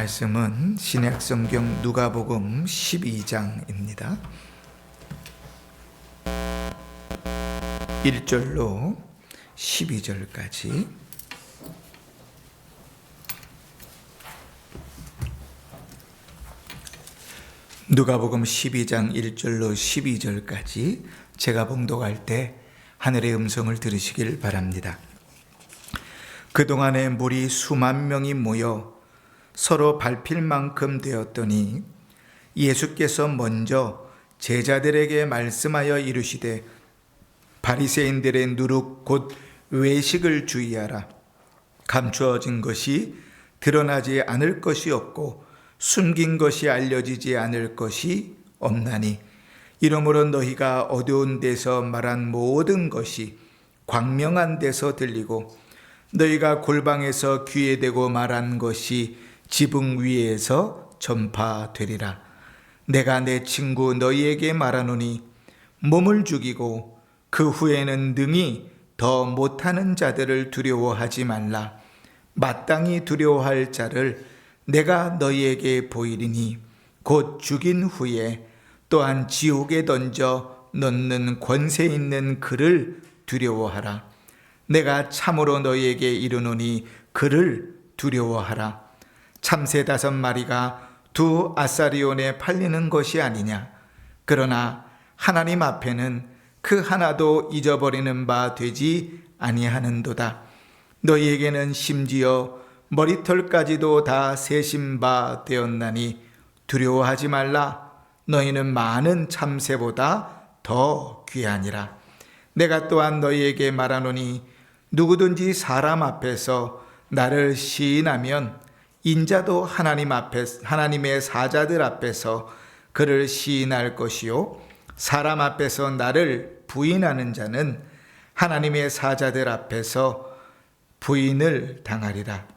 말씀은 신약성경 누가복음 12장입니다. 1절로 12절까지. 누가복음 12장 1절로 12절까지 제가 봉독할 때 하늘의 음성을 들으시길 바랍니다. 그동안에 무리 수만 명이 모여 서로 밟힐 만큼 되었더니 예수께서 먼저 제자들에게 말씀하여 이르시되 바리새인들의 누룩 곧 외식을 주의하라. 감추어진 것이 드러나지 않을 것이 없고 숨긴 것이 알려지지 않을 것이 없나니 이러므로 너희가 어두운 데서 말한 모든 것이 광명한 데서 들리고 너희가 골방에서 귀에 대고 말한 것이 지붕 위에서 전파되리라. 내가 내 친구 너희에게 말하노니 몸을 죽이고 그 후에는 능히 더 못하는 자들을 두려워하지 말라. 마땅히 두려워할 자를 내가 너희에게 보이리니 곧 죽인 후에 또한 지옥에 던져 넣는 권세 있는 그를 두려워하라. 내가 참으로 너희에게 이르노니 그를 두려워하라. 참새 5마리가 2 아사리온에 팔리는 것이 아니냐. 그러나 하나님 앞에는 그 하나도 잊어버리는 바 되지 아니하는도다. 너희에게는 심지어 머리털까지도 다 세신 바 되었나니 두려워하지 말라. 너희는 많은 참새보다 더 귀하니라. 내가 또한 너희에게 말하노니 누구든지 사람 앞에서 나를 시인하면 인자도 하나님의 사자들 앞에서 그를 시인할 것이요 사람 앞에서 나를 부인하는 자는 하나님의 사자들 앞에서 부인을 당하리라.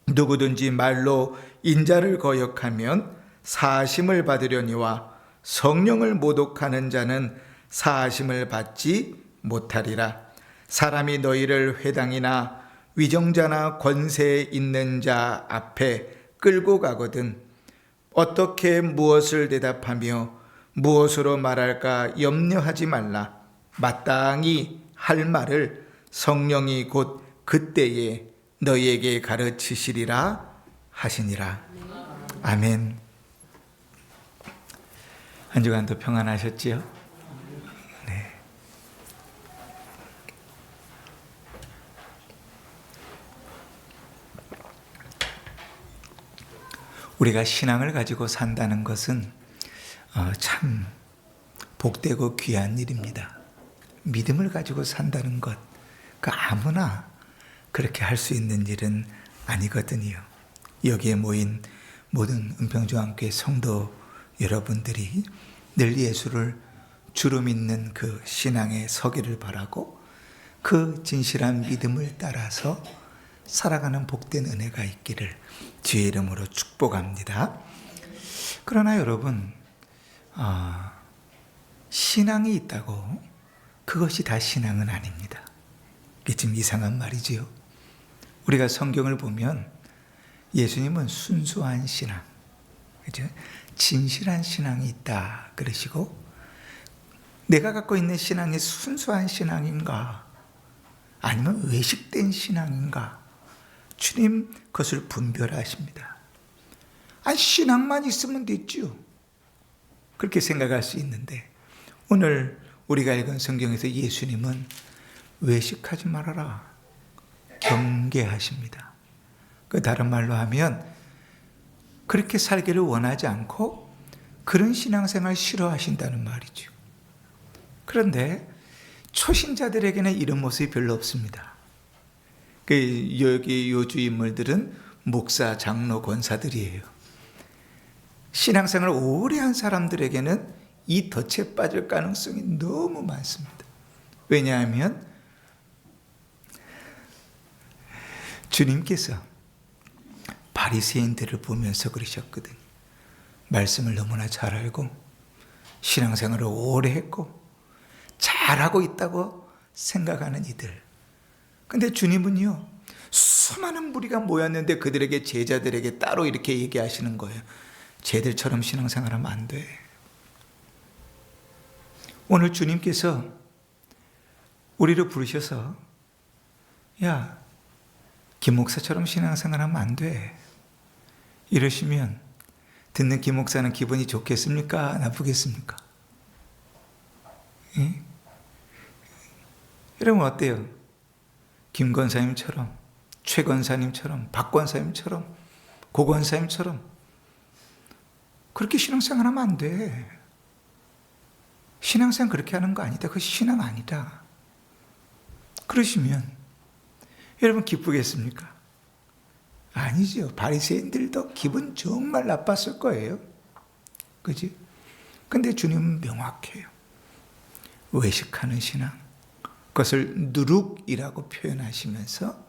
누구든지 말로 인자를 거역하면 사하심을 받으려니와 성령을 모독하는 자는 사하심을 받지 못하리라. 사람이 너희를 회당이나 위정자나 권세 있는 자 앞에 끌고 가거든 어떻게 무엇을 대답하며 무엇으로 말할까 염려하지 말라. 마땅히 할 말을 성령이 곧 그때에 너희에게 가르치시리라 하시니라. 아멘. 한 주간도 평안하셨지요? 네. 우리가 신앙을 가지고 산다는 것은 참 복되고 귀한 일입니다. 믿음을 가지고 산다는 것, 그 아무나 그렇게 할 수 있는 일은 아니거든요. 여기에 모인 모든 은평중앙교회 성도 여러분들이 늘 예수를 주로 믿는 그 신앙에 서기를 바라고 그 진실한 믿음을 따라서 살아가는 복된 은혜가 있기를 주의 이름으로 축복합니다. 그러나 여러분, 신앙이 있다고 그것이 다 신앙은 아닙니다. 이게 좀 이상한 말이지요. 우리가 성경을 보면 예수님은 순수한 신앙, 그죠? 진실한 신앙이 있다 그러시고, 내가 갖고 있는 신앙이 순수한 신앙인가 아니면 외식된 신앙인가 주님 그것을 분별하십니다. 신앙만 있으면 됐죠. 그렇게 생각할 수 있는데 오늘 우리가 읽은 성경에서 예수님은 외식하지 말아라 경계하십니다. 그 다른 말로 하면 그렇게 살기를 원하지 않고 그런 신앙생활 싫어하신다는 말이죠. 그런데 초신자들에게는 이런 모습이 별로 없습니다. 여기 요주 인물들은 목사, 장로, 권사들이에요. 신앙생활 오래 한 사람들에게는 이 덫에 빠질 가능성이 너무 많습니다. 왜냐하면 주님께서 바리새인들을 보면서 그러셨거든요. 말씀을 너무나 잘 알고 신앙생활을 오래 했고 잘하고 있다고 생각하는 이들. 근데 주님은요, 수많은 무리가 모였는데 그들에게 제자들에게 따로 이렇게 얘기하시는 거예요. 쟤들처럼 신앙생활하면 안 돼. 오늘 주님께서 우리를 부르셔서 야, 김 목사처럼 신앙생활하면 안 돼. 이러시면 듣는 김 목사는 기분이 좋겠습니까? 나쁘겠습니까? 예? 여러분 어때요? 김 권사님처럼, 최 권사님처럼, 박 권사님처럼, 고 권사님처럼 그렇게 신앙생활하면 안 돼. 신앙생활 그렇게 하는 거 아니다. 그거 신앙 아니다. 그러시면 여러분 기쁘겠습니까? 아니죠. 바리새인들도 기분 정말 나빴을 거예요. 그지? 근데 주님은 명확해요. 외식하는 신앙, 그것을 누룩이라고 표현하시면서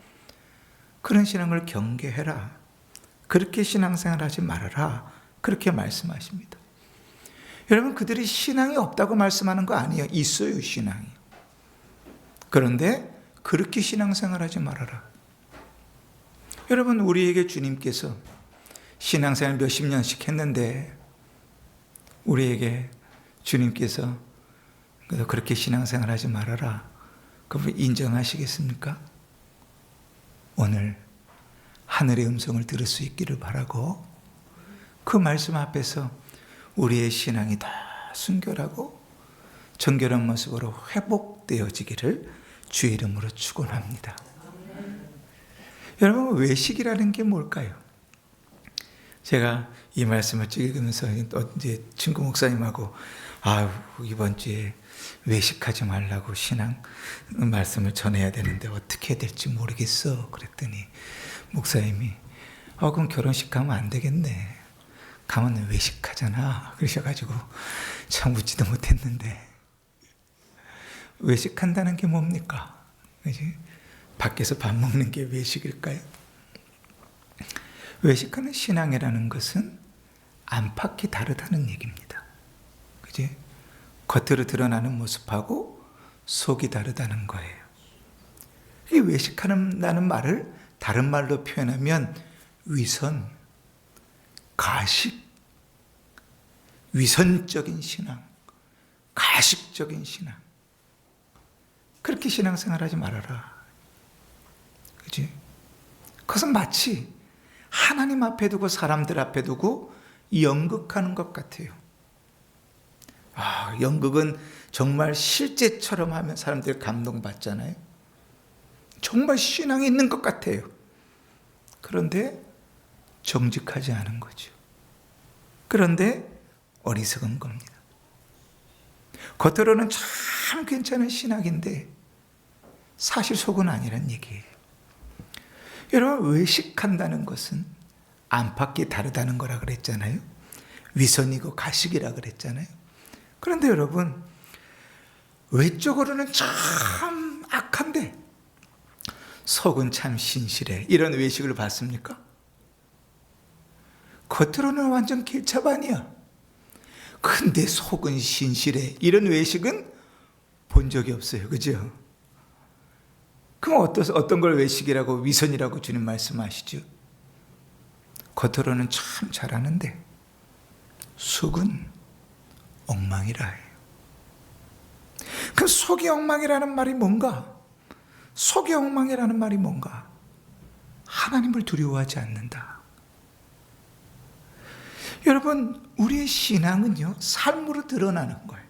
그런 신앙을 경계해라. 그렇게 신앙생활하지 말아라. 그렇게 말씀하십니다. 여러분 그들이 신앙이 없다고 말씀하는 거 아니에요. 있어요, 신앙이. 그런데 그렇게 신앙생활하지 말아라. 여러분 우리에게 주님께서 신앙생활 몇십 년씩 했는데 우리에게 주님께서 그렇게 신앙생활하지 말아라. 그걸 인정하시겠습니까? 오늘 하늘의 음성을 들을 수 있기를 바라고 그 말씀 앞에서 우리의 신앙이 다 순결하고 정결한 모습으로 회복되어지기를 주의 이름으로 축원합니다. 여러분 외식이라는 게 뭘까요? 제가 이 말씀을 읽으면서 이제 친구 목사님하고 이번 주에 외식하지 말라고 신앙 말씀을 전해야 되는데 어떻게 해야 될지 모르겠어. 그랬더니 목사님이 그럼 결혼식 가면 안 되겠네. 가면 외식하잖아. 그러셔가지고 참 웃지도 못했는데 외식한다는 게 뭡니까? 그치? 밖에서 밥 먹는 게 외식일까요? 외식하는 신앙이라는 것은 안팎이 다르다는 얘기입니다. 그치? 겉으로 드러나는 모습하고 속이 다르다는 거예요. 이 외식하는 말을 다른 말로 표현하면 위선, 가식, 위선적인 신앙, 가식적인 신앙. 그렇게 신앙생활하지 말아라. 그치? 그것은 마치 하나님 앞에 두고 사람들 앞에 두고 연극하는 것 같아요. 연극은 정말 실제처럼 하면 사람들이 감동받잖아요. 정말 신앙이 있는 것 같아요. 그런데 정직하지 않은 거죠. 그런데 어리석은 겁니다. 겉으로는 참 괜찮은 신학인데 사실 속은 아니란 얘기예요. 여러분 외식한다는 것은 안팎이 다르다는 거라 그랬잖아요. 위선이고 가식이라 그랬잖아요. 그런데 여러분 외적으로는 참 악한데 속은 참 신실해. 이런 외식을 봤습니까? 겉으로는 완전 길차반이야. 근데 속은 신실해. 이런 외식은 본 적이 없어요. 그죠? 그럼 어떤 걸 외식이라고 위선이라고 주님 말씀하시죠? 겉으로는 참 잘하는데 속은 엉망이라 해요. 그럼 속이 엉망이라는 말이 뭔가? 속이 엉망이라는 말이 뭔가? 하나님을 두려워하지 않는다. 여러분 우리의 신앙은요 삶으로 드러나는 거예요.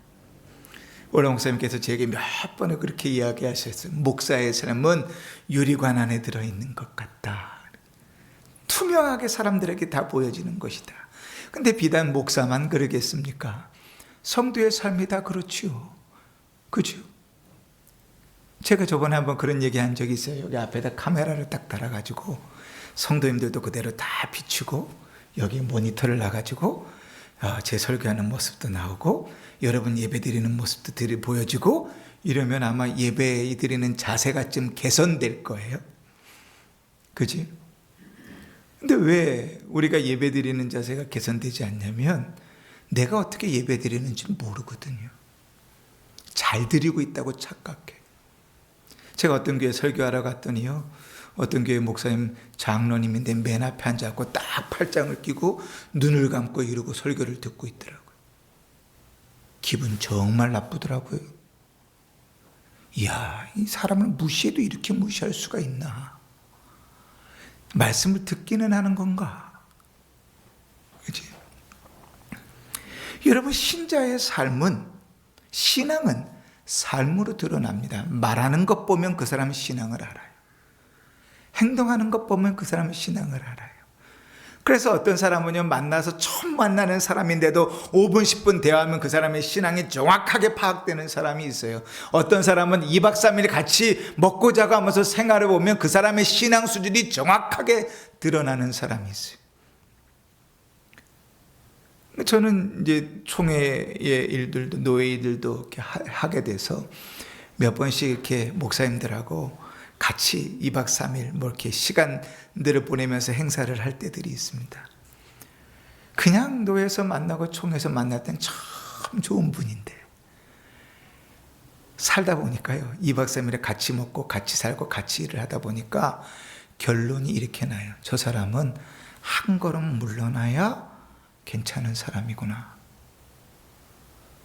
오라 목사님께서 제게 몇 번을 그렇게 이야기하셨어요. 목사의 삶은 유리관 안에 들어있는 것 같다. 투명하게 사람들에게 다 보여지는 것이다. 근데 비단 목사만 그러겠습니까? 성도의 삶이 다 그렇지요. 그죠? 제가 저번에 한번 그런 얘기 한 적이 있어요. 여기 앞에다 카메라를 딱 달아가지고 성도님들도 그대로 다 비추고 여기 모니터를 놔가지고 제 설교하는 모습도 나오고 여러분 예배 드리는 모습도 보여지고 이러면 아마 예배 드리는 자세가 좀 개선될 거예요. 그지? 근데 왜 우리가 예배 드리는 자세가 개선되지 않냐면 내가 어떻게 예배 드리는지 모르거든요. 잘 드리고 있다고 착각해. 제가 어떤 교회 설교하러 갔더니요 어떤 교회 목사님 장로님인데 맨 앞에 앉아갖고 딱 팔짱을 끼고 눈을 감고 이러고 설교를 듣고 있더라고요. 기분 정말 나쁘더라고요. 이야, 이 사람을 무시해도 이렇게 무시할 수가 있나. 말씀을 듣기는 하는 건가. 그치? 여러분, 신자의 삶은, 신앙은 삶으로 드러납니다. 말하는 것 보면 그 사람은 신앙을 알아요. 행동하는 것 보면 그 사람은 신앙을 알아요. 그래서 어떤 사람은요, 만나서 처음 만나는 사람인데도 5분, 10분 대화하면 그 사람의 신앙이 정확하게 파악되는 사람이 있어요. 어떤 사람은 2박 3일 같이 먹고 자고 하면서 생활을 보면 그 사람의 신앙 수준이 정확하게 드러나는 사람이 있어요. 저는 이제 총회의 일들도, 노예 일들도 이렇게 하게 돼서 몇 번씩 이렇게 목사님들하고 같이 2박 3일 뭐 이렇게 시간들을 보내면서 행사를 할 때들이 있습니다. 그냥 노예에서 만나고 총회에서 만날 땐 참 좋은 분인데 살다 보니까요, 2박 3일에 같이 먹고 같이 살고 같이 일을 하다 보니까 결론이 이렇게 나요. 저 사람은 한 걸음 물러나야 괜찮은 사람이구나.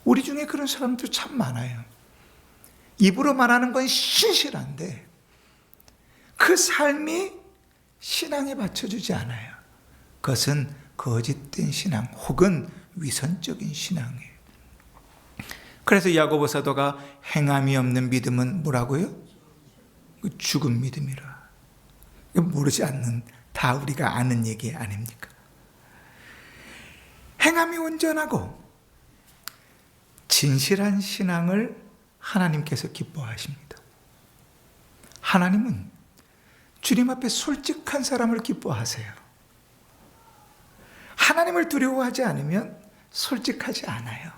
우리 중에 그런 사람들 참 많아요. 입으로 말하는 건 신실한데 그 삶이 신앙에 받쳐주지 않아요. 그것은 거짓된 신앙 혹은 위선적인 신앙이에요. 그래서 야고보 사도가 행함이 없는 믿음은 뭐라고요? 죽은 믿음이라. 모르지 않는, 다 우리가 아는 얘기 아닙니까? 행함이 온전하고 진실한 신앙을 하나님께서 기뻐하십니다. 하나님은 주님 앞에 솔직한 사람을 기뻐하세요. 하나님을 두려워하지 않으면 솔직하지 않아요.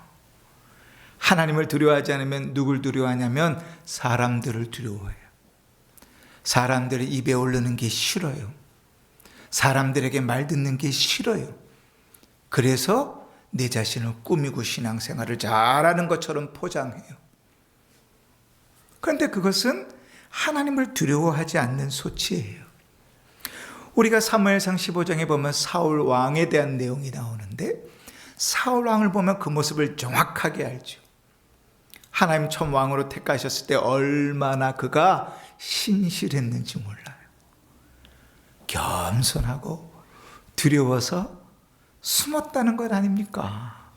하나님을 두려워하지 않으면 누굴 두려워하냐면 사람들을 두려워해요. 사람들의 입에 오르는 게 싫어요. 사람들에게 말 듣는 게 싫어요. 그래서 내 자신을 꾸미고 신앙생활을 잘하는 것처럼 포장해요. 그런데 그것은 하나님을 두려워하지 않는 소치예요. 우리가 사무엘상 15장에 보면 사울 왕에 대한 내용이 나오는데 사울 왕을 보면 그 모습을 정확하게 알죠. 하나님 처음 왕으로 택하셨을 때 얼마나 그가 신실했는지 몰라요. 겸손하고 두려워서 숨었다는 것 아닙니까?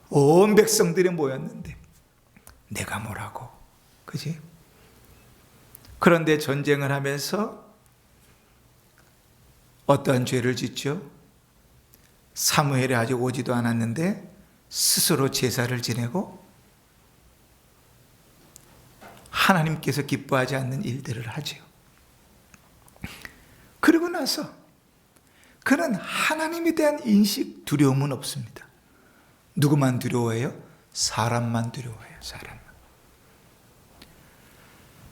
온 백성들이 모였는데 내가 뭐라고, 그지? 그런데 전쟁을 하면서 어떠한 죄를 짓죠? 사무엘이 아직 오지도 않았는데 스스로 제사를 지내고 하나님께서 기뻐하지 않는 일들을 하죠. 그러고 나서 그는 하나님에 대한 인식, 두려움은 없습니다. 누구만 두려워해요? 사람만 두려워해요. 사람만.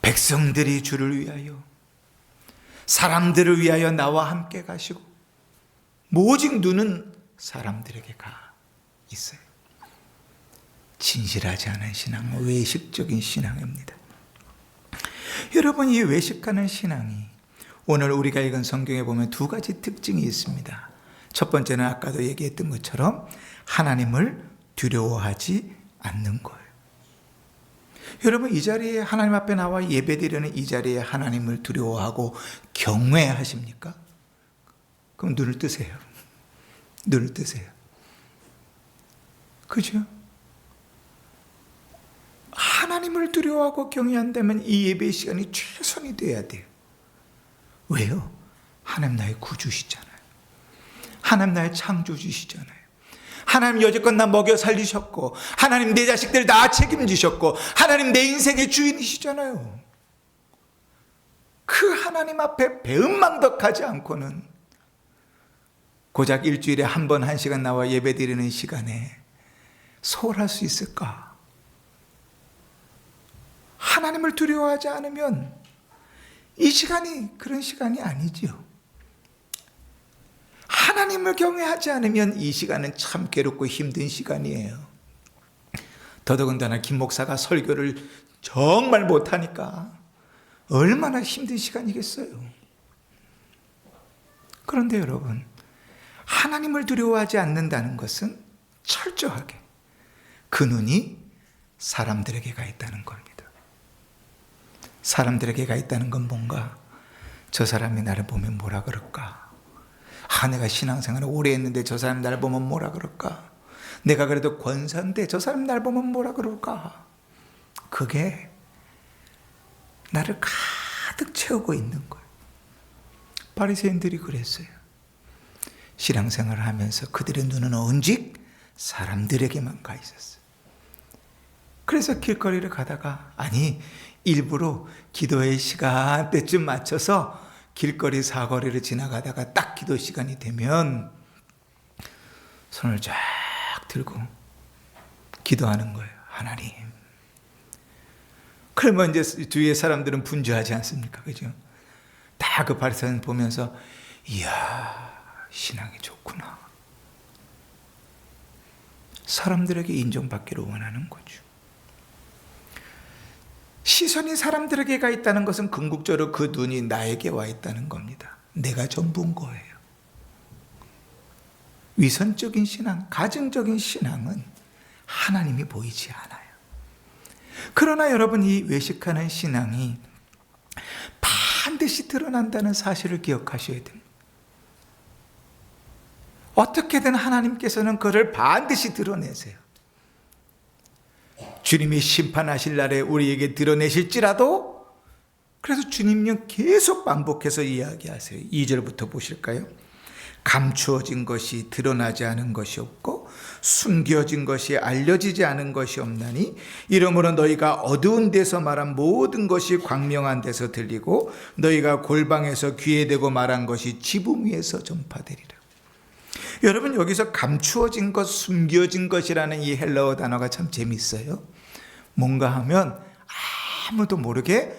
백성들이 주를 위하여, 사람들을 위하여 나와 함께 가시고 오직 눈은 사람들에게 가 있어요. 진실하지 않은 신앙, 외식적인 신앙입니다. 여러분, 이 외식하는 신앙이 오늘 우리가 읽은 성경에 보면 두 가지 특징이 있습니다. 첫 번째는 아까도 얘기했던 것처럼 하나님을 두려워하지 않는 거예요. 여러분, 이 자리에 하나님 앞에 나와 예배드리는 이 자리에 하나님을 두려워하고 경외하십니까? 그럼 눈을 뜨세요. 눈을 뜨세요. 그죠? 하나님을 두려워하고 경외한다면 이 예배 시간이 최선이 돼야 돼요. 왜요? 하나님 나의 구주시잖아요. 하나님 나의 창조주시잖아요. 하나님 여지껏 나 먹여 살리셨고, 하나님 내 자식들 다 책임지셨고, 하나님 내 인생의 주인이시잖아요. 그 하나님 앞에 배은망덕하지 않고는 고작 일주일에 한 번 1시간 나와 예배드리는 시간에 소홀할 수 있을까? 하나님을 두려워하지 않으면 이 시간이 그런 시간이 아니지요. 하나님을 경외하지 않으면 이 시간은 참 괴롭고 힘든 시간이에요. 더더군다나 김 목사가 설교를 정말 못하니까 얼마나 힘든 시간이겠어요. 그런데 여러분, 하나님을 두려워하지 않는다는 것은 철저하게 그 눈이 사람들에게 가 있다는 겁니다. 사람들에게 가 있다는 건 뭔가, 저 사람이 나를 보면 뭐라 그럴까? 내가 신앙생활을 오래 했는데 저 사람 나를 보면 뭐라 그럴까? 내가 그래도 권사인데 저 사람 나를 보면 뭐라 그럴까? 그게 나를 가득 채우고 있는 거예요. 바리새인들이 그랬어요. 신앙생활을 하면서 그들의 눈은 오직 사람들에게만 가 있었어요. 그래서 길거리를 가다가, 일부러 기도의 시간대쯤 맞춰서 길거리 사거리를 지나가다가 딱 기도 시간이 되면 손을 쫙 들고 기도하는 거예요. 하나님. 그러면 이제 주위의 사람들은 분주하지 않습니까? 그죠? 다 그 바리새인 보면서, 이야, 신앙이 좋구나. 사람들에게 인정받기를 원하는 거죠. 시선이 사람들에게 가 있다는 것은 궁극적으로 그 눈이 나에게 와 있다는 겁니다. 내가 전부인 거예요. 위선적인 신앙, 가증적인 신앙은 하나님이 보이지 않아요. 그러나 여러분, 이 외식하는 신앙이 반드시 드러난다는 사실을 기억하셔야 됩니다. 어떻게든 하나님께서는 그를 반드시 드러내세요. 주님이 심판하실 날에 우리에게 드러내실지라도, 그래서 주님은 계속 반복해서 이야기하세요. 2절부터 보실까요? 감추어진 것이 드러나지 않은 것이 없고 숨겨진 것이 알려지지 않은 것이 없나니, 이러므로 너희가 어두운 데서 말한 모든 것이 광명한 데서 들리고 너희가 골방에서 귀에 대고 말한 것이 지붕 위에서 전파되리라. 여러분, 여기서 감추어진 것, 숨겨진 것이라는 이 헬라어 단어가 참 재밌어요. 뭔가 하면 아무도 모르게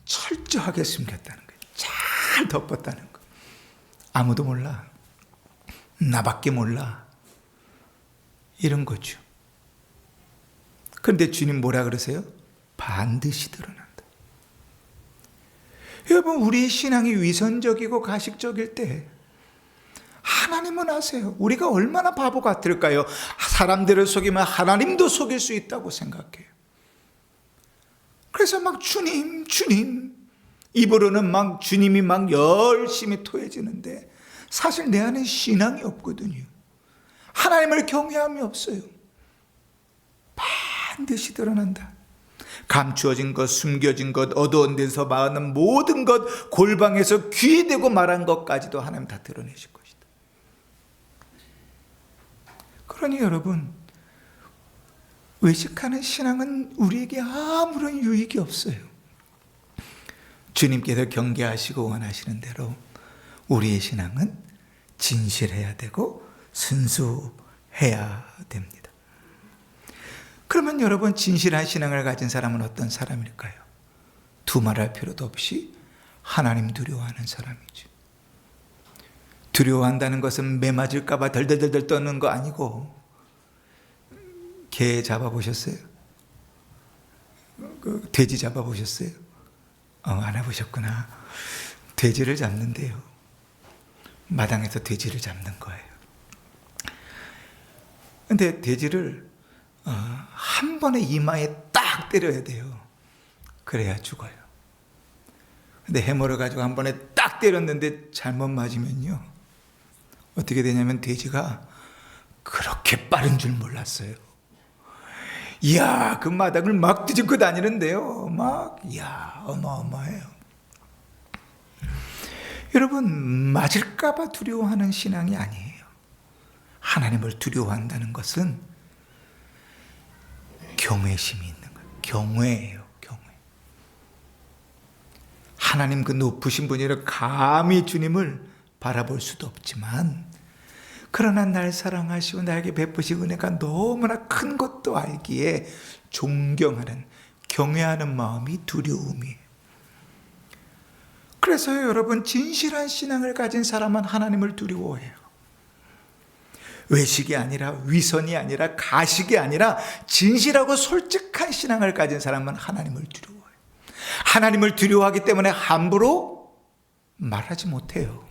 철저하게 숨겼다는 거예요. 잘 덮었다는 거예요. 아무도 몰라. 나밖에 몰라. 이런 거죠. 그런데 주님 뭐라 그러세요? 반드시 드러난다. 여러분, 우리 신앙이 위선적이고 가식적일 때 하나님은 아세요. 우리가 얼마나 바보 같을까요? 사람들을 속이면 하나님도 속일 수 있다고 생각해요. 그래서 막 주님, 주님, 입으로는 막 주님이 막 열심히 토해지는데 사실 내 안에 신앙이 없거든요. 하나님을 경외함이 없어요. 반드시 드러난다. 감추어진 것, 숨겨진 것, 어두운 데서 말하는 모든 것, 골방에서 귀에 대고 말한 것까지도 하나님 다 드러내실 것이다. 그러니 여러분, 외식하는 신앙은 우리에게 아무런 유익이 없어요. 주님께서 경계하시고 원하시는 대로 우리의 신앙은 진실해야 되고 순수해야 됩니다. 그러면 여러분, 진실한 신앙을 가진 사람은 어떤 사람일까요? 두말할 필요도 없이 하나님 두려워하는 사람이죠. 두려워한다는 것은 매 맞을까 봐 덜덜덜 떠는 거 아니고, 개 잡아보셨어요? 돼지 잡아보셨어요? 안 해보셨구나. 돼지를 잡는데요, 마당에서 돼지를 잡는 거예요. 근데 돼지를 한 번에 이마에 딱 때려야 돼요. 그래야 죽어요. 근데 해머를 가지고 한 번에 딱 때렸는데 잘못 맞으면요, 어떻게 되냐면 돼지가 그렇게 빠른 줄 몰랐어요. 이야, 그 마당을 막 뒤집고 다니는데요, 이야, 어마어마해요. 여러분, 맞을까봐 두려워하는 신앙이 아니에요. 하나님을 두려워한다는 것은 경외심이 있는 거예요. 경외예요, 경외. 하나님 그 높으신 분이라 감히 주님을 바라볼 수도 없지만, 그러나 날 사랑하시고 나에게 베푸신 은혜가 너무나 큰 것도 알기에 존경하는, 경외하는 마음이 두려움이에요. 그래서 여러분, 진실한 신앙을 가진 사람은 하나님을 두려워해요. 외식이 아니라, 위선이 아니라, 가식이 아니라 진실하고 솔직한 신앙을 가진 사람은 하나님을 두려워해요. 하나님을 두려워하기 때문에 함부로 말하지 못해요.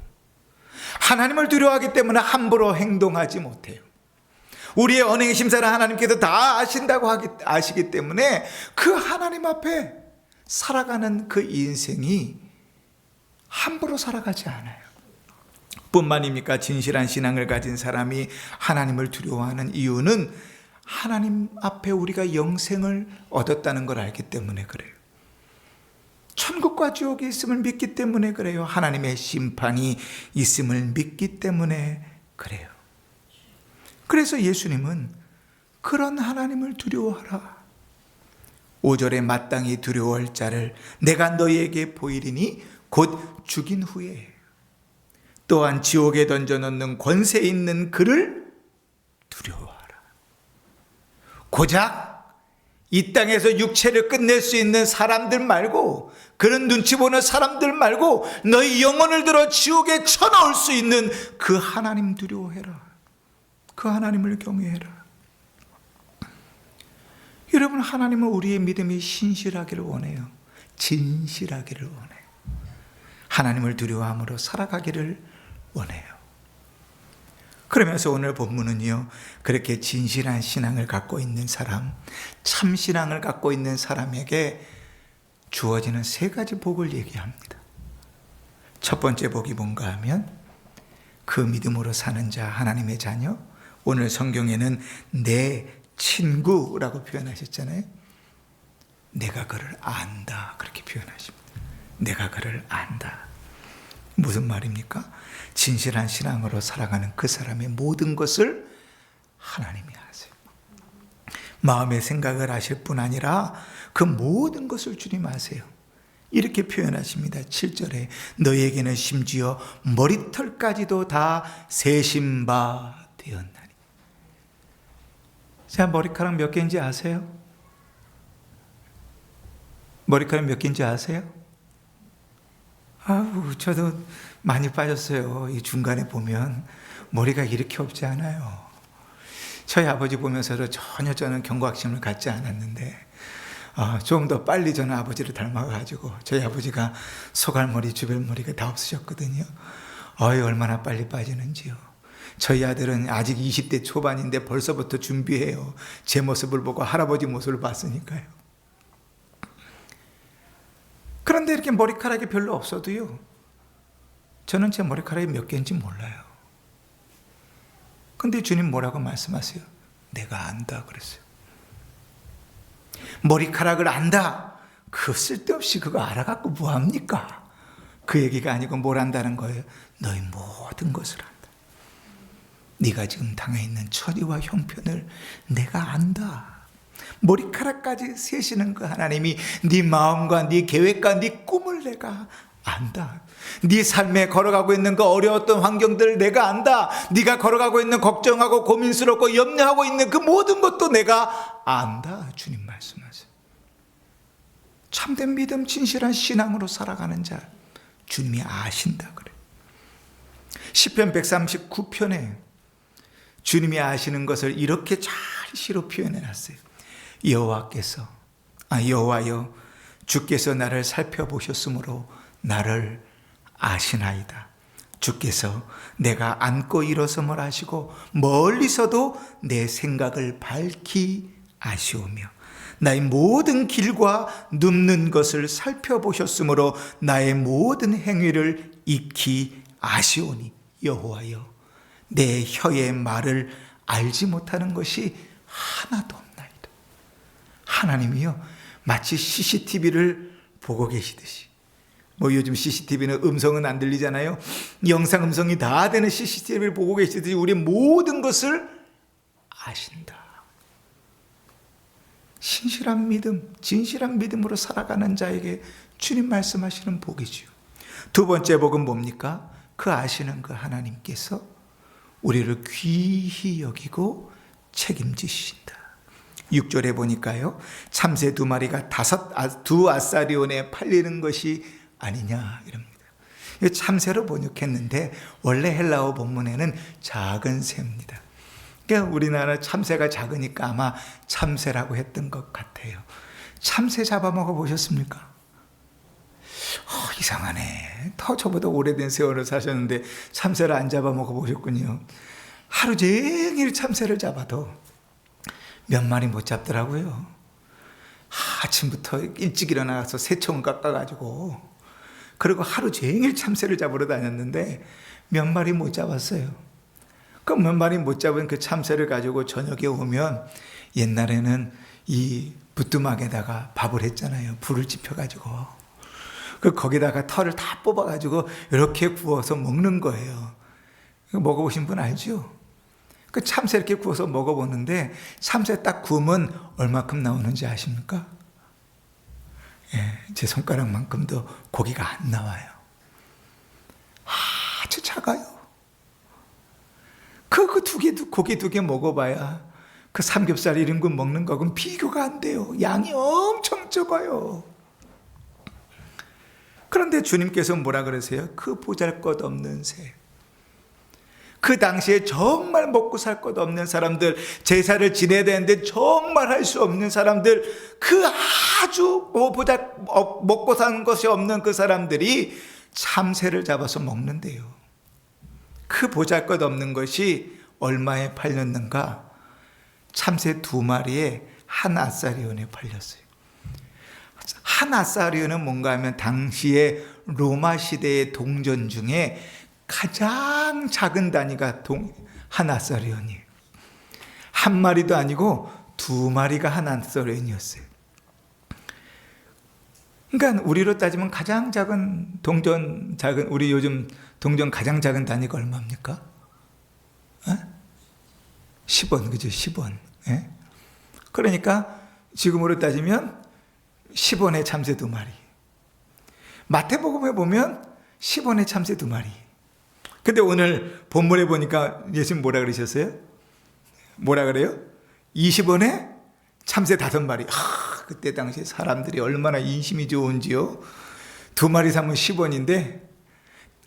하나님을 두려워하기 때문에 함부로 행동하지 못해요. 우리의 언행의 심사를 하나님께서 다 아신다고 아시기 때문에 그 하나님 앞에 살아가는 그 인생이 함부로 살아가지 않아요. 뿐만입니까? 진실한 신앙을 가진 사람이 하나님을 두려워하는 이유는 하나님 앞에 우리가 영생을 얻었다는 걸 알기 때문에 그래요. 천국과 지옥이 있음을 믿기 때문에 그래요. 하나님의 심판이 있음을 믿기 때문에 그래요. 그래서 예수님은 그런 하나님을 두려워하라. 5절에 마땅히 두려워할 자를 내가 너희에게 보이리니 곧 죽인 후에 또한 지옥에 던져넣는 권세 있는 그를 두려워하라. 고작 이 땅에서 육체를 끝낼 수 있는 사람들 말고, 그런 눈치 보는 사람들 말고 너희 영혼을 들어 지옥에 쳐넣을 수 있는 그 하나님 두려워해라. 그 하나님을 경외해라. 여러분, 하나님은 우리의 믿음이 신실하기를 원해요. 진실하기를 원해요. 하나님을 두려워함으로 살아가기를 원해요. 그러면서 오늘 본문은요, 그렇게 진실한 신앙을 갖고 있는 사람, 참 신앙을 갖고 있는 사람에게 주어지는 3가지 복을 얘기합니다. 첫 번째 복이 뭔가 하면 그 믿음으로 사는 자, 하나님의 자녀. 오늘 성경에는 내 친구라고 표현하셨잖아요. 내가 그를 안다, 그렇게 표현하십니다. 내가 그를 안다. 무슨 말입니까? 진실한 신앙으로 살아가는 그 사람의 모든 것을 하나님이 아세요. 마음의 생각을 아실 뿐 아니라 그 모든 것을 주님 아세요. 이렇게 표현하십니다. 7절에 너희에게는 심지어 머리털까지도 다 세신 바 되었나니. 자, 머리카락 몇 개인지 아세요? 머리카락 몇 개인지 아세요? 아우, 저도 많이 빠졌어요. 이 중간에 보면 머리가 이렇게 없지 않아요. 저희 아버지 보면서도 전혀 저는 경각심을 갖지 않았는데, 좀 더 빨리 저는 아버지를 닮아가지고, 저희 아버지가 소갈머리, 주변머리가 다 없으셨거든요. 얼마나 빨리 빠지는지요. 저희 아들은 아직 20대 초반인데 벌써부터 준비해요. 제 모습을 보고 할아버지 모습을 봤으니까요. 그런데 이렇게 머리카락이 별로 없어도요, 저는 제 머리카락이 몇 개인지 몰라요. 근데 주님 뭐라고 말씀하세요? 내가 안다 그랬어요. 머리카락을 안다. 그 쓸데없이 그거 알아갖고 뭐합니까? 그 얘기가 아니고 뭘 안다는 거예요? 너희 모든 것을 안다. 네가 지금 당해 있는 처지와 형편을 내가 안다. 머리카락까지 세시는 그 하나님이 네 마음과 네 계획과 네 꿈을 내가 안다. 네 삶에 걸어가고 있는 그 어려웠던 환경들을 내가 안다. 네가 걸어가고 있는 걱정하고 고민스럽고 염려하고 있는 그 모든 것도 내가 안다. 주님 말씀하세요. 참된 믿음, 진실한 신앙으로 살아가는 자 주님이 아신다 그래요. 시편 139편에 주님이 아시는 것을 이렇게 잘 시로 표현해놨어요. 여호와여, 주께서 나를 살펴보셨으므로 나를 아시나이다. 주께서 내가 앉고 일어섬을 아시고 멀리서도 내 생각을 밝히 아시오며 나의 모든 길과 눕는 것을 살펴보셨으므로 나의 모든 행위를 익히 아시오니 여호와여, 내 혀의 말을 알지 못하는 것이 하나도 없나이다. 하나님이요, 마치 CCTV를 보고 계시듯이, 요즘 CCTV는 음성은 안 들리잖아요. 영상 음성이 다 되는 CCTV를 보고 계시듯이 우리 모든 것을 아신다. 신실한 믿음, 진실한 믿음으로 살아가는 자에게 주님 말씀하시는 복이지요. 두 번째 복은 뭡니까? 그 아시는 그 하나님께서 우리를 귀히 여기고 책임지신다. 6절에 보니까요, 참새 2마리가 두 아사리온에 팔리는 것이 아니냐 이럽니다. 참새로 번역했는데 원래 헬라어 본문에는 작은 새입니다. 그러니까 우리나라 참새가 작으니까 아마 참새라고 했던 것 같아요. 참새 잡아먹어 보셨습니까? 이상하네. 더 저보다 오래된 세월을 사셨는데 참새를 안 잡아 먹어보셨군요. 하루 종일 참새를 잡아도 몇 마리 못 잡더라고요. 아침부터 일찍 일어나서 새총 깎아가지고, 그리고 하루 종일 참새를 잡으러 다녔는데 몇 마리 못 잡았어요. 그 몇 마리 못 잡은 그 참새를 가지고 저녁에 오면, 옛날에는 이 부뚜막에다가 밥을 했잖아요. 불을 지펴가지고. 거기다가 털을 다 뽑아가지고 이렇게 구워서 먹는 거예요. 먹어보신 분 알죠? 그 참새 이렇게 구워서 먹어보는데, 참새 딱 구우면 얼마큼 나오는지 아십니까? 제 손가락만큼도 고기가 안 나와요. 아주 작아요. 고기 두 개 먹어봐야 그 삼겹살 1인분 먹는 거하고는 비교가 안 돼요. 양이 엄청 적어요. 그런데 주님께서 뭐라 그러세요? 그 보잘것없는 새. 그 당시에 정말 먹고 살 것 없는 사람들, 제사를 지내야 되는데 정말 할 수 없는 사람들, 그 아주 먹고 사는 것이 없는 그 사람들이 참새를 잡아서 먹는데요. 그 보잘것없는 것이 얼마에 팔렸는가? 참새 2마리에 한 아사리온에 팔렸어요. 한 아사리온은 뭔가 하면 당시에 로마 시대의 동전 중에 가장 작은 단위가 한 아사리온이에요. 한 마리도 아니고 2마리가 한 아사리온이었어요. 그러니까 우리로 따지면 가장 작은 우리 요즘 동전 가장 작은 단위가 얼마입니까? 10원, 그죠? 10원. 예? 그러니까 지금으로 따지면 10원에 참새 2마리. 마태복음에 보면 10원에 참새 2마리. 근데 오늘 본문에 보니까 예수님 뭐라 그러셨어요? 뭐라 그래요? 20원에 참새 5마리. 그때 당시에 사람들이 얼마나 인심이 좋은지요. 2마리 사면 10원인데,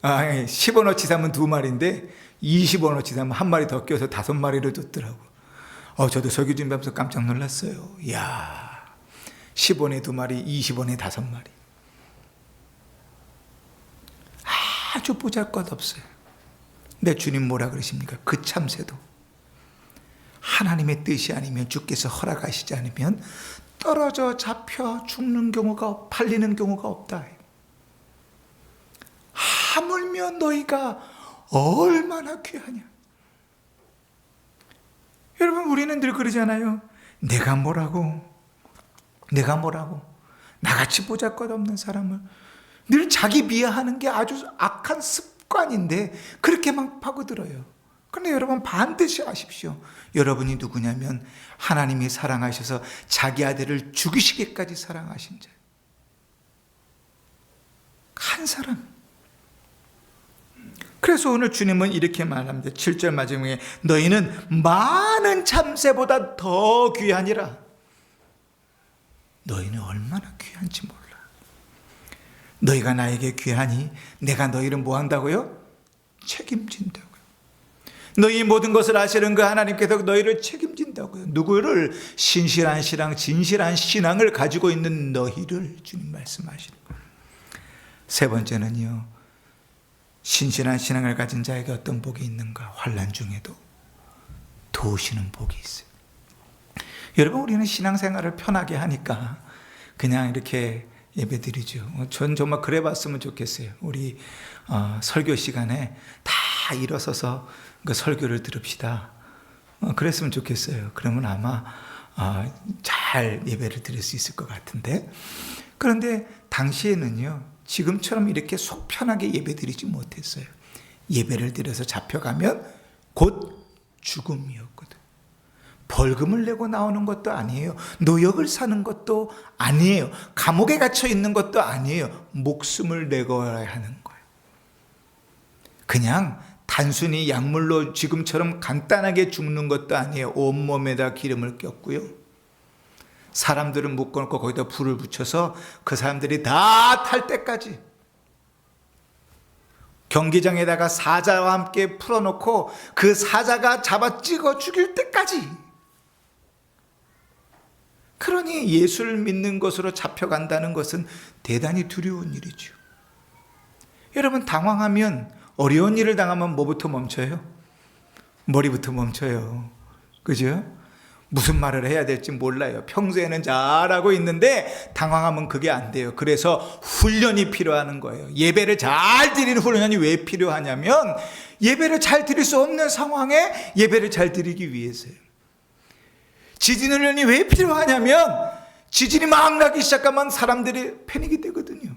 10원어치 사면 2마리인데 20원어치 사면 1마리 더 껴서 5마리를 줬더라고. 저도 설교 준비하면서 깜짝 놀랐어요. 이야, 10원에 2마리, 20원에 5마리. 아주 보잘것없어요. 근데 주님 뭐라 그러십니까? 그 참새도 하나님의 뜻이 아니면, 주께서 허락하시지 않으면 떨어져 잡혀 죽는 경우가, 팔리는 경우가 없다. 하물며 너희가 얼마나 귀하냐. 여러분, 우리는 늘 그러잖아요. 내가 뭐라고 나같이 보잘것없는 사람을, 늘 자기 비하하는 게 아주 악한 습관인데 그렇게 막 파고들어요. 그런데 여러분, 반드시 아십시오. 여러분이 누구냐면 하나님이 사랑하셔서 자기 아들을 죽이시기까지 사랑하신 자, 한 사람. 그래서 오늘 주님은 이렇게 말합니다. 7절 마지막에 너희는 많은 참새보다 더 귀하니라. 너희는 얼마나 귀한지 몰라. 너희가 나에게 귀하니 내가 너희를 뭐 한다고요? 책임진다고요. 너희 모든 것을 아시는 그 하나님께서 너희를 책임진다고요. 누구를? 신실한 신앙, 진실한 신앙을 가지고 있는 너희를 주님 말씀하시는 거예요. 세 번째는요, 신실한 신앙을 가진 자에게 어떤 복이 있는가? 환난 중에도 도우시는 복이 있어요. 여러분, 우리는 신앙생활을 편하게 하니까 그냥 이렇게 예배드리죠. 전 정말 그래 봤으면 좋겠어요. 우리 설교 시간에 다 일어서서 그 설교를 들읍시다. 그랬으면 좋겠어요. 그러면 아마 잘 예배를 드릴 수 있을 것 같은데, 그런데 당시에는요, 지금처럼 이렇게 속 편하게 예배 드리지 못했어요. 예배를 드려서 잡혀가면 곧 죽음이었거든. 벌금을 내고 나오는 것도 아니에요. 노역을 사는 것도 아니에요. 감옥에 갇혀 있는 것도 아니에요. 목숨을 내걸어야 하는 거예요. 그냥 단순히 약물로 지금처럼 간단하게 죽는 것도 아니에요. 온몸에다 기름을 꼈고요. 사람들은 묶어놓고 거기다 불을 붙여서 그 사람들이 다 탈 때까지, 경기장에다가 사자와 함께 풀어놓고 그 사자가 잡아 찍어 죽일 때까지 그러니 예수를 믿는 것으로 잡혀간다는 것은 대단히 두려운 일이죠. 여러분, 당황하면, 어려운 일을 당하면 뭐부터 멈춰요? 머리부터 멈춰요. 그죠? 무슨 말을 해야 될지 몰라요. 평소에는 잘하고 있는데 당황하면 그게 안 돼요. 그래서 훈련이 필요한 거예요. 예배를 잘 드리는 훈련이 왜 필요하냐면, 예배를 잘 드릴 수 없는 상황에 예배를 잘 드리기 위해서요. 지진 훈련이 왜 필요하냐면, 지진이 막 나기 시작하면 사람들이 패닉이 되거든요.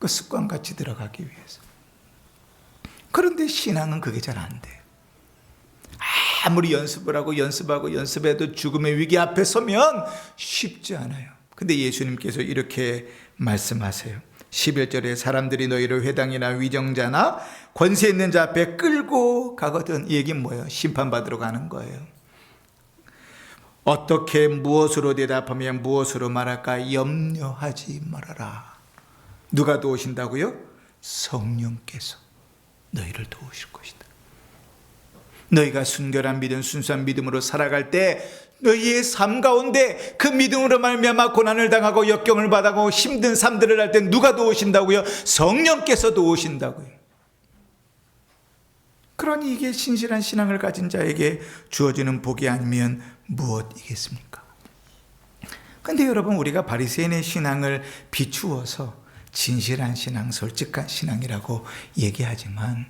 그 습관같이 들어가기 위해서. 그런데 신앙은 그게 잘 안 돼요. 아무리 연습을 하고 연습해도 죽음의 위기 앞에 서면 쉽지 않아요. 근데 예수님께서 이렇게 말씀하세요. 11절에 사람들이 너희를 회당이나 위정자나 권세 있는 자 앞에 끌고 가거든. 이 얘기는 뭐예요? 심판받으러 가는 거예요. 어떻게 무엇으로 대답하면 무엇으로 말할까 염려하지 말아라. 누가 도우신다고요? 성령께서 너희를 도우실 것이다. 너희가 순결한 믿음, 순수한 믿음으로 살아갈 때 너희의 삶 가운데 그 믿음으로 말미암아 고난을 당하고 역경을 받고 힘든 삶들을 할 때 누가 도우신다고요? 성령께서 도우신다고요. 그러니 이게 신실한 신앙을 가진 자에게 주어지는 복이 아니면 무엇이겠습니까? 근데 여러분, 우리가 바리새인의 신앙을 비추어서 진실한 신앙, 솔직한 신앙이라고 얘기하지만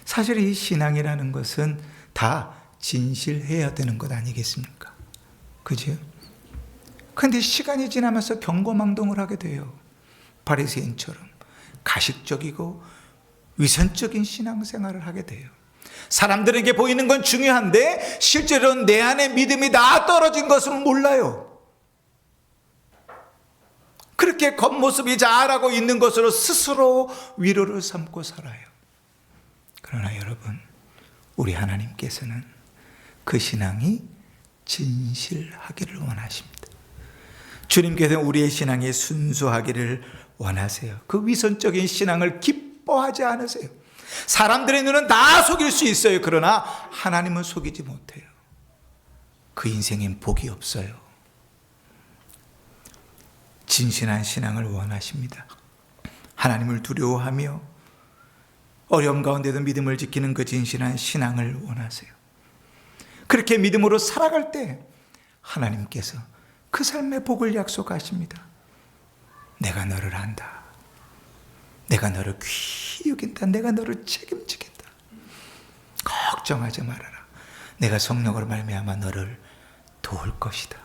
사실 이 신앙이라는 것은 다 진실해야 되는 것 아니겠습니까? 그죠? 근데 시간이 지나면서 경거망동을 하게 돼요. 바리새인처럼 가식적이고 위선적인 신앙생활을 하게 돼요. 사람들에게 보이는 건 중요한데 실제로는 내 안에 믿음이 다 떨어진 것은 몰라요. 그렇게 겉모습이 잘하고 있는 것으로 스스로 위로를 삼고 살아요. 그러나 여러분, 우리 하나님께서는 그 신앙이 진실하기를 원하십니다. 주님께서는 우리의 신앙이 순수하기를 원하세요. 그 위선적인 신앙을 기뻐하지 않으세요. 사람들의 눈은 다 속일 수 있어요. 그러나 하나님은 속이지 못해요. 그 인생엔 복이 없어요. 진실한 신앙을 원하십니다. 하나님을 두려워하며 어려움 가운데도 믿음을 지키는 그 진실한 신앙을 원하세요. 그렇게 믿음으로 살아갈 때 하나님께서 그 삶의 복을 약속하십니다. 내가 너를 안다. 내가 너를 귀히 여긴다. 내가 너를 책임지겠다. 걱정하지 말아라. 내가 성령으로 말미암아 너를 도울 것이다.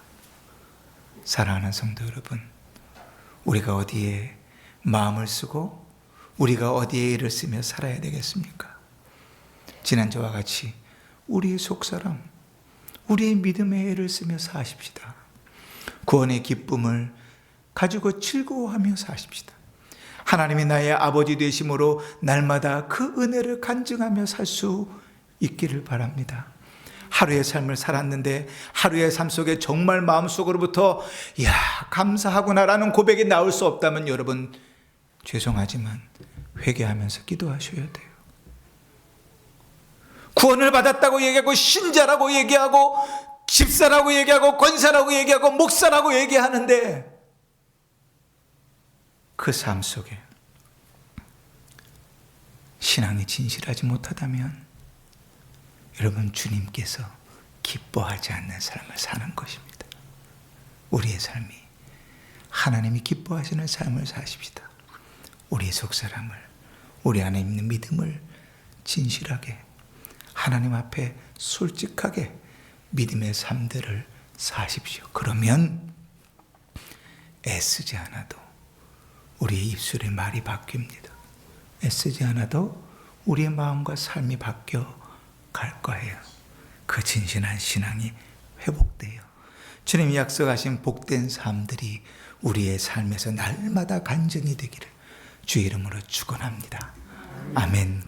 사랑하는 성도 여러분, 우리가 어디에 마음을 쓰고 우리가 어디에 일을 쓰며 살아야 되겠습니까? 지난주와 같이 우리의 속사람, 우리의 믿음의 애를 쓰며 사십시다. 구원의 기쁨을 가지고 즐거워하며 사십시다. 하나님이 나의 아버지 되심으로 날마다 그 은혜를 간증하며 살 수 있기를 바랍니다. 하루의 삶을 살았는데 하루의 삶 속에 정말 마음속으로부터 이야 감사하구나라는 고백이 나올 수 없다면 여러분 죄송하지만 회개하면서 기도하셔야 돼요. 구원을 받았다고 얘기하고 신자라고 얘기하고 집사라고 얘기하고 권사라고 얘기하고 목사라고 얘기하는데 그 삶 속에 신앙이 진실하지 못하다면 여러분 주님께서 기뻐하지 않는 삶을 사는 것입니다. 우리의 삶이 하나님이 기뻐하시는 삶을 사십시다. 우리의 속사람을, 우리 안에 있는 믿음을 진실하게 하나님 앞에 솔직하게 믿음의 삶들을 사십시오. 그러면 애쓰지 않아도 우리의 입술의 말이 바뀝니다. 애쓰지 않아도 우리의 마음과 삶이 바뀌어 갈 거예요. 그 진실한 신앙이 회복돼요. 주님이 약속하신 복된 삶들이 우리의 삶에서 날마다 간증이 되기를 주 이름으로 축원합니다. 아멘.